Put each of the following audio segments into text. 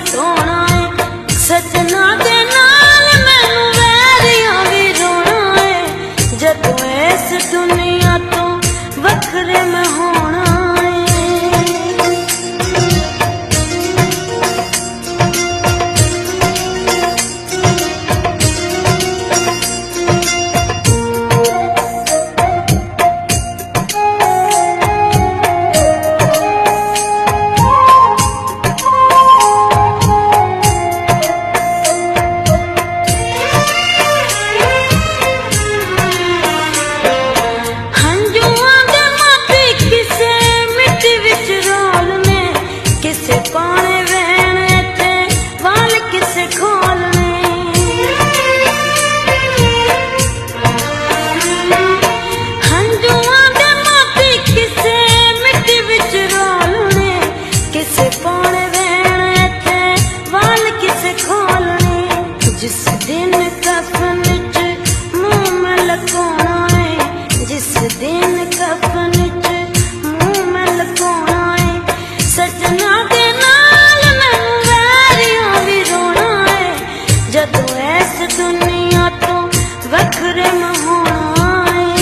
घटाना है। सजना दे नाल मैनू वैरियां भी रोना है, जदों इस दुनिया तो वखरे मैं होना है। जिस दिन कफन च मुँह मैं लकोना है, जिस दिन कफन च मुँह मैं लकोना है। सजना दे नाल मैनू वैरियां भी रोना है, जदों इस दुनिया तो वखरे मैं होना है।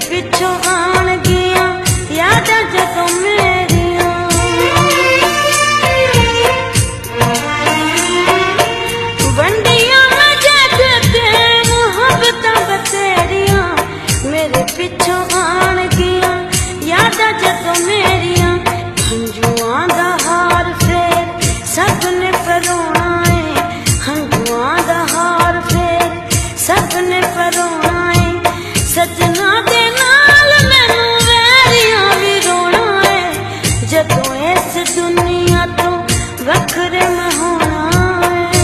पिछों आन गिया यादां जदों मेरियां, वंडियां मैं जग ते मुहब्बतां बतेरियां। मेरे पिछों आन गिया यादां जदों मेरियां। हंजुआं दा हार फेर सबने परोना है, हंजुआं दा हार फेर सबने परोना है। सजना दे नाल मैनू वैरियां भी रोना है, जदों इस दुनिया तो वखरे मैं होना है।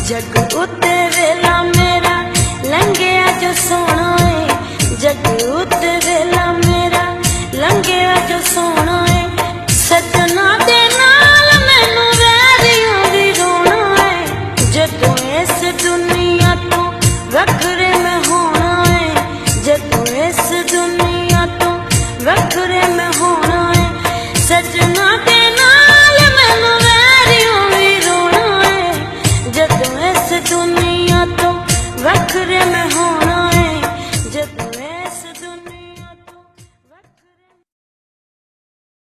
जग उत्ते वेला मेरा लंघिया जो सोना है, जग उत्ते वेला मेरा लंघिया जो सोना है। सजना दे नाल मैनू वैरियां भी रोना है, जदों इस दुनिया तो वखरे मैं होना है, जदों इस दुनिया तो वखरे मैं होना है। सजना दे नाल मैनू वैरियां भी रोना है, जदों इस दुनिया तो वखरे मैं होना।